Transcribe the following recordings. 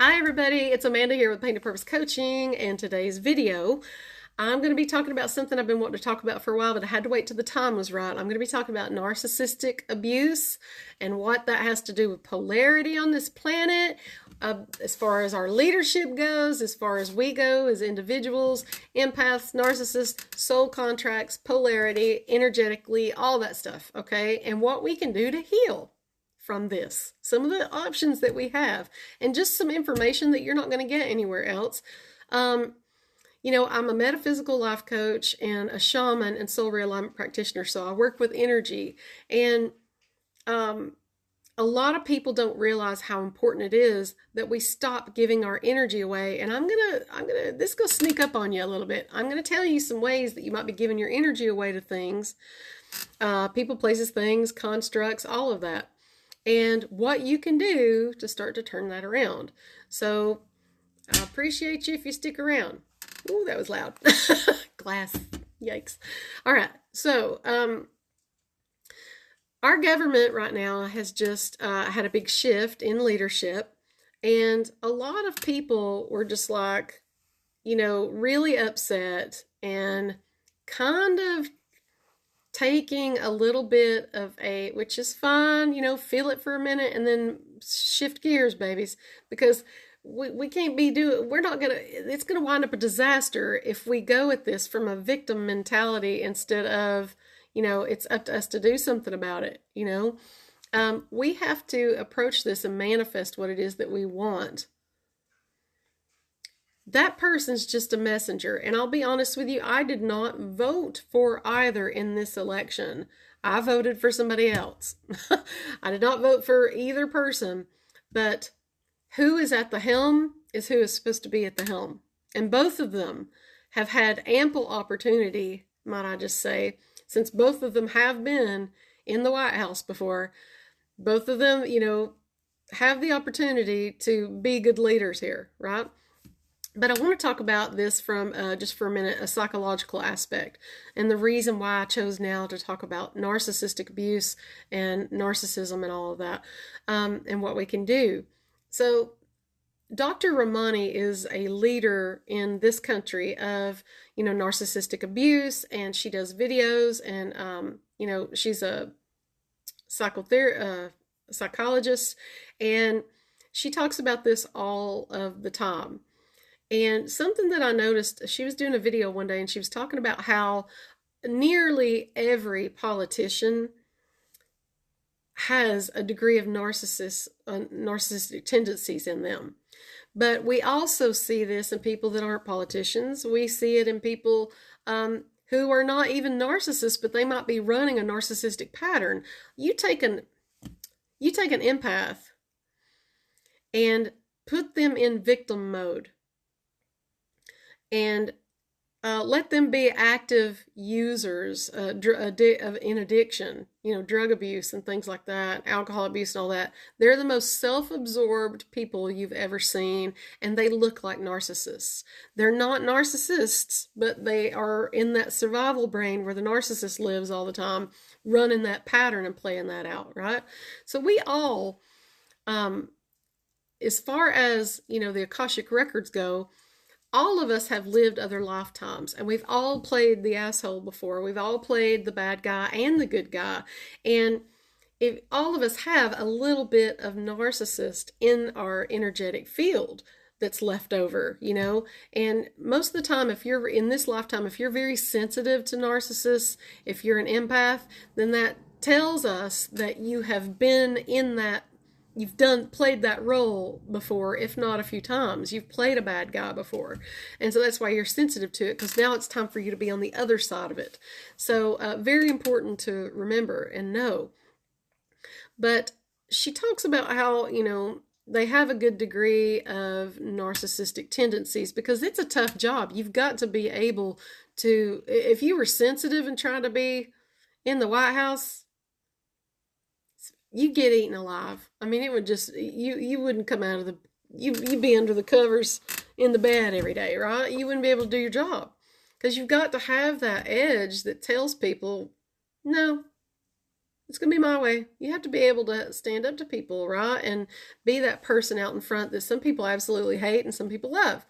Hi everybody, it's Amanda here with Pain to Purpose Coaching, and today's video I'm going to be talking about something I've been wanting to talk about for a while, but I had to wait till the time was right. I'm going to be talking about narcissistic abuse and what that has to do with polarity on this planet, as far as our leadership goes, as far as we go as individuals, empaths, narcissists, soul contracts, polarity, energetically, all that stuff, okay? And what we can do to heal from this, some of the options that we have, and just some information that you're not going to get anywhere else. I'm a metaphysical life coach and a shaman and soul realignment practitioner, so I work with energy. And a lot of people don't realize how important it is that we stop giving our energy away. And this is gonna sneak up on you a little bit. I'm gonna tell you some ways that you might be giving your energy away to things, people, places, things, constructs, all of that, and what you can do to start to turn that around. So I appreciate you if you stick around. Ooh, that was loud. Glass. Yikes. All right. So, our government right now has just had a big shift in leadership, and a lot of people were just like, really upset and kind of taking a little bit of which is fine, feel it for a minute and then shift gears, babies, because we can't be it's gonna wind up a disaster if we go at this from a victim mentality instead of, it's up to us to do something about it. We have to approach this and manifest what it is that we want. That person's just a messenger, and I'll be honest with you, I did not vote for either in this election. I voted for somebody else. I did not vote for either person, but who is at the helm is who is supposed to be at the helm. And both of them have had ample opportunity, might I just say, since both of them have been in the White House before. Both of them, have the opportunity to be good leaders here, right? But I want to talk about this from, just for a minute, a psychological aspect, and the reason why I chose now to talk about narcissistic abuse and narcissism and all of that, and what we can do. So Dr. Ramani is a leader in this country of, narcissistic abuse, and she does videos, and, she's a psychologist, and she talks about this all of the time. And something that I noticed, she was doing a video one day and she was talking about how nearly every politician has a degree of narcissistic tendencies in them. But we also see this in people that aren't politicians. We see it in people who are not even narcissists, but they might be running a narcissistic pattern. You take an empath and put them in victim mode, and let them be active users in addiction, drug abuse and things like that, alcohol abuse and all that. They're the most self-absorbed people you've ever seen, and they look like narcissists. They're not narcissists, but they are in that survival brain where the narcissist lives all the time, running that pattern and playing that out, right? So we all, as far as, the Akashic records go, all of us have lived other lifetimes, and we've all played the asshole before. We've all played the bad guy and the good guy. And if all of us have a little bit of narcissist in our energetic field that's left over, and most of the time, if you're in this lifetime, if you're very sensitive to narcissists, if you're an empath, then that tells us that you have been in that. You've played that role before, if not a few times. You've played a bad guy before. And so that's why you're sensitive to it, because now it's time for you to be on the other side of it. So very important to remember and know. But she talks about how, they have a good degree of narcissistic tendencies, because it's a tough job. You've got to be able to, if you were sensitive and trying to be in the White House, you get eaten alive. I mean, it would just, you wouldn't come out of you'd be under the covers in the bed every day, right? You wouldn't be able to do your job, because you've got to have that edge that tells people, no, It's going to be my way. You have to be able to stand up to people, right? And be that person out in front that some people absolutely hate and some people love.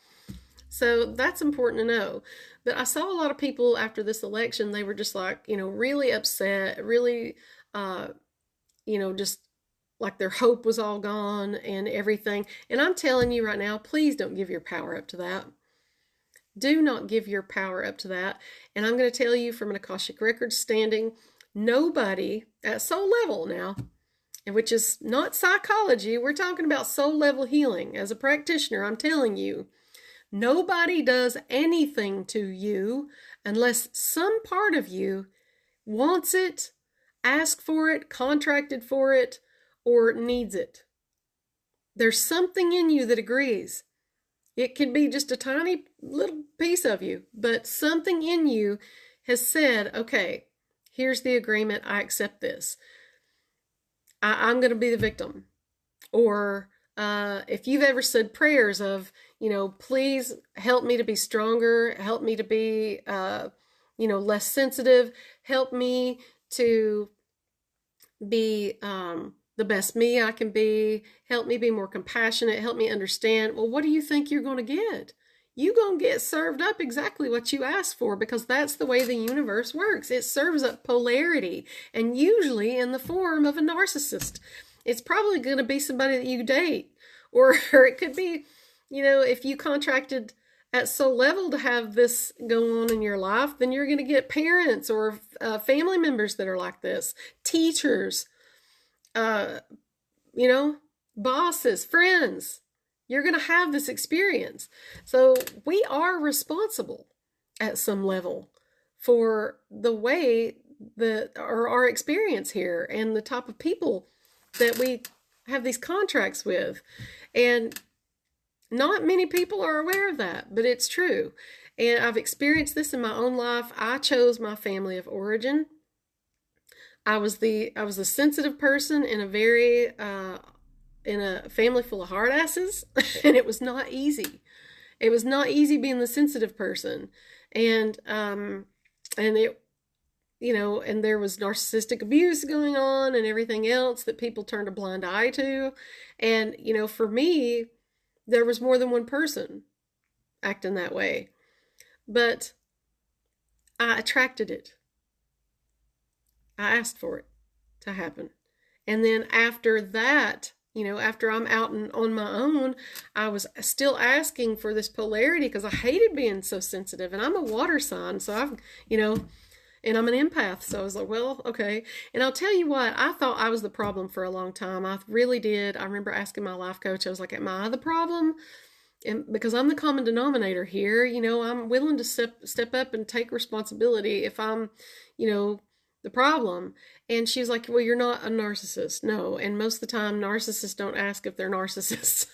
So that's important to know. But I saw a lot of people after this election, they were just like, really upset, really, just like their hope was all gone and everything. And I'm telling you right now, please don't give your power up to that. Do not give your power up to that. And I'm going to tell you from an Akashic Records standing, nobody at soul level now, which is not psychology, we're talking about soul level healing. As a practitioner, I'm telling you, nobody does anything to you unless some part of you wants it, asks for it, contracted for it, or needs it. There's something in you that agrees. It can be just a tiny little piece of you, but something in you has said, okay, here's the agreement, I accept this. I'm going to be the victim. Or if you've ever said prayers of, please help me to be stronger, help me to be, less sensitive, help me to be the best me I can be, help me be more compassionate, help me understand. Well, what do you think you're going to get? You're going to get served up exactly what you asked for, because that's the way the universe works. It serves up polarity, and usually in the form of a narcissist. It's probably going to be somebody that you date, or it could be, if you contracted at soul level to have this go on in your life, then you're going to get parents or family members that are like this, teachers, bosses, friends. You're going to have this experience. So we are responsible at some level for the way or our experience here and the type of people that we have these contracts with. And not many people are aware of that, but it's true. And I've experienced this in my own life. I chose my family of origin. I was a sensitive person in a family full of hard asses, and it was not easy. It was not easy being the sensitive person. And it, and there was narcissistic abuse going on and everything else that people turned a blind eye to. And, for me, there was more than one person acting that way. But I attracted it. I asked for it to happen. And then after that, after I'm out and on my own, I was still asking for this polarity because I hated being so sensitive. And I'm a water sign, so and I'm an empath. So I was like, well, okay. And I'll tell you what, I thought I was the problem for a long time. I really did. I remember asking my life coach, I was like, am I the problem? And because I'm the common denominator here, I'm willing to step up and take responsibility if I'm, the problem. And she's like, well, you're not a narcissist. No. And most of the time, narcissists don't ask if they're narcissists.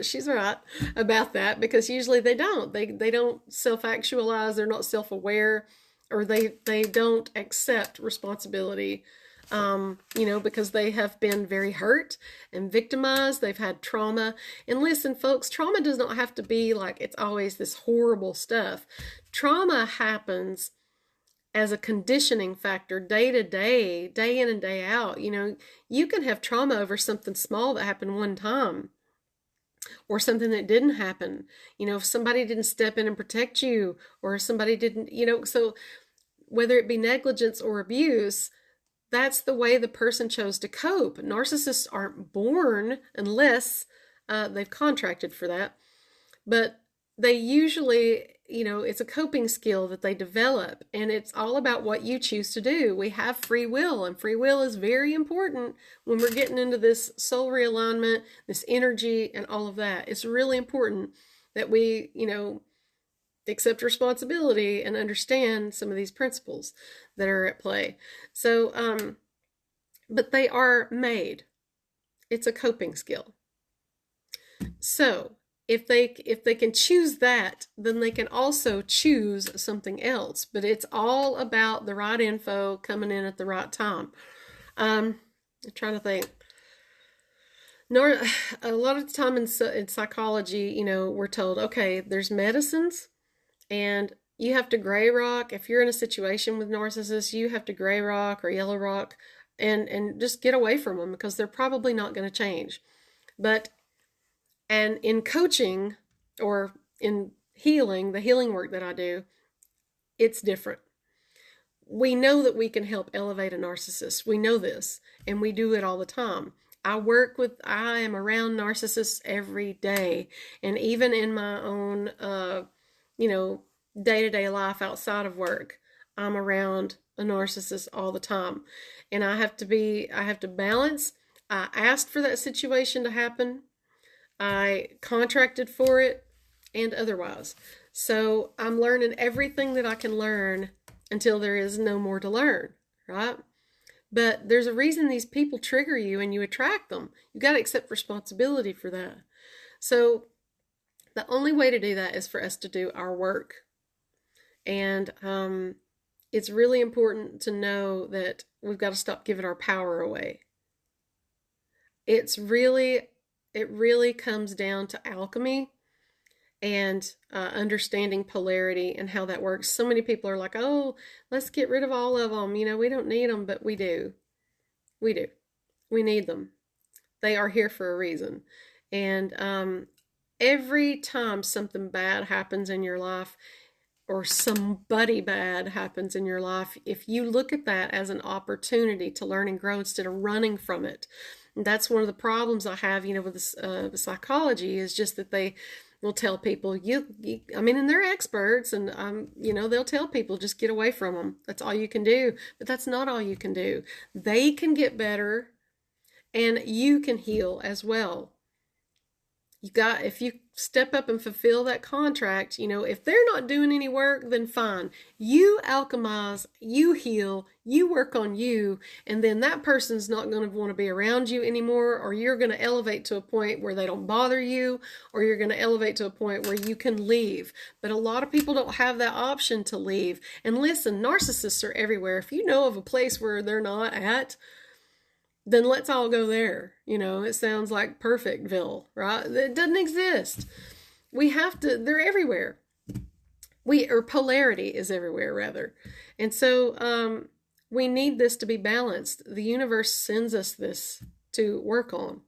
She's right about that, because usually they don't. They don't self-actualize. They're not self-aware, or they don't accept responsibility, because they have been very hurt and victimized. They've had trauma. And listen, folks, trauma does not have to be like it's always this horrible stuff. Trauma happens as a conditioning factor day to day, day in and day out. You can have trauma over something small that happened one time, or something that didn't happen. If somebody didn't step in and protect you, or somebody didn't, so whether it be negligence or abuse, that's the way the person chose to cope. Narcissists aren't born unless they've contracted for that. But they usually, it's a coping skill that they develop, and it's all about what you choose to do. We have free will, and free will is very important when we're getting into this soul realignment, this energy, and all of that. It's really important that we, accept responsibility and understand some of these principles that are at play. So, but they are made. It's a coping skill. So, if they can choose that, then they can also choose something else. But it's all about the right info coming in at the right time. I'm trying to think. A lot of the time in psychology, we're told, okay, there's medicines, and you have to gray rock. If you're in a situation with narcissists, you have to gray rock or yellow rock and just get away from them because they're probably not going to change. And in coaching or in healing, the healing work that I do, it's different. We know that we can help elevate a narcissist. We know this, and we do it all the time. I am around narcissists every day. And even in my own, day-to-day life outside of work, I'm around a narcissist all the time. And I have to balance. I asked for that situation to happen. I contracted for it and otherwise. So I'm learning everything that I can learn until there is no more to learn, right? But there's a reason these people trigger you and you attract them. You got to accept responsibility for that. So the only way to do that is for us to do our work. And it's really important to know that we've got to stop giving our power away. It really comes down to alchemy and understanding polarity and how that works. So many people are like, oh, let's get rid of all of them. We don't need them, but we do. We do. We need them. They are here for a reason. And every time something bad happens in your life, or somebody bad happens in your life, if you look at that as an opportunity to learn and grow instead of running from it. And that's one of the problems I have, with this psychology, is just that they will tell people, and they're experts, and they'll tell people, just get away from them. That's all you can do. But that's not all you can do. They can get better, and you can heal as well. If you step up and fulfill that contract, if they're not doing any work, then fine. You alchemize, you heal, you work on you, and then that person's not going to want to be around you anymore, or you're going to elevate to a point where they don't bother you, or you're going to elevate to a point where you can leave. But a lot of people don't have that option to leave. And listen, narcissists are everywhere. If you know of a place where they're not at, then let's all go there. It sounds like Perfectville, right? It doesn't exist. They're everywhere. Or polarity is everywhere, rather. And so we need this to be balanced. The universe sends us this to work on.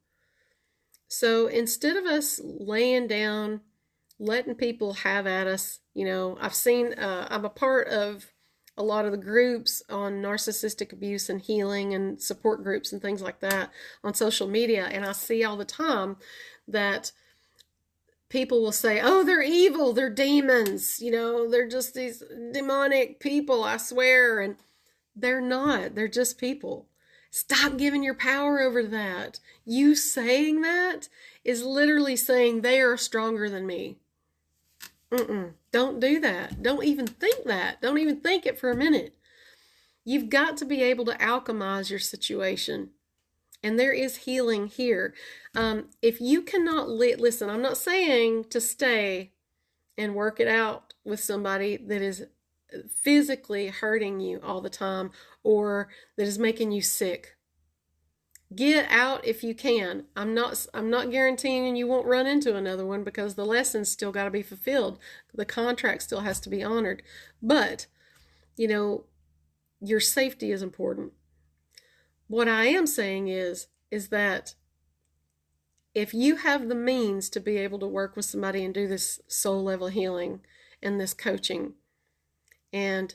So instead of us laying down, letting people have at us, I'm a part of a lot of the groups on narcissistic abuse and healing and support groups and things like that on social media. And I see all the time that people will say, oh, they're evil, they're demons, they're just these demonic people, I swear. And they're not, they're just people. Stop giving your power over to that. You saying that is literally saying they are stronger than me. Don't do that. Don't even think that. Don't even think it for a minute. You've got to be able to alchemize your situation. And there is healing here. If you cannot listen, I'm not saying to stay and work it out with somebody that is physically hurting you all the time or that is making you sick. Get out if you can. I'm not guaranteeing you won't run into another one because the lessons still got to be fulfilled. The contract still has to be honored. But, your safety is important. What I am saying is that if you have the means to be able to work with somebody and do this soul level healing and this coaching and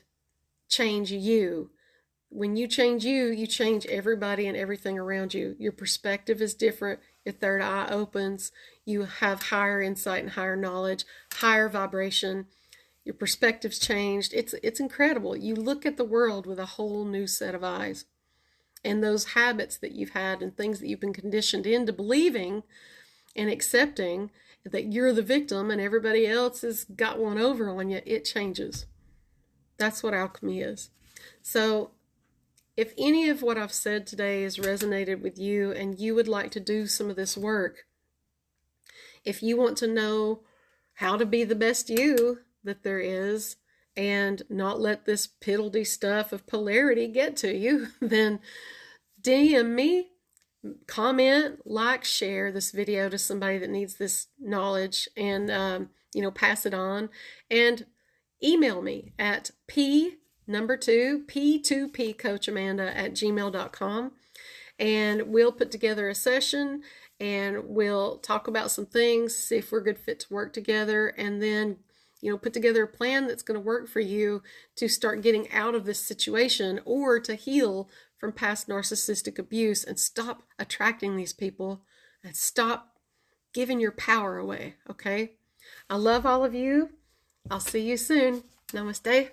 change you, when you change you, you change everybody and everything around you. Your perspective is different. Your third eye opens. You have higher insight and higher knowledge, higher vibration. Your perspective's changed. It's incredible. You look at the world with a whole new set of eyes. And those habits that you've had and things that you've been conditioned into believing and accepting that you're the victim and everybody else has got one over on you, it changes. That's what alchemy is. So if any of what I've said today has resonated with you and you would like to do some of this work, if you want to know how to be the best you that there is and not let this piddly stuff of polarity get to you, then DM me, comment, like, share this video to somebody that needs this knowledge and, pass it on, and email me at number 2, P2PCoachAmanda@gmail.com. And we'll put together a session and we'll talk about some things, see if we're a good fit to work together, and then put together a plan that's going to work for you to start getting out of this situation or to heal from past narcissistic abuse and stop attracting these people and stop giving your power away, okay? I love all of you. I'll see you soon. Namaste.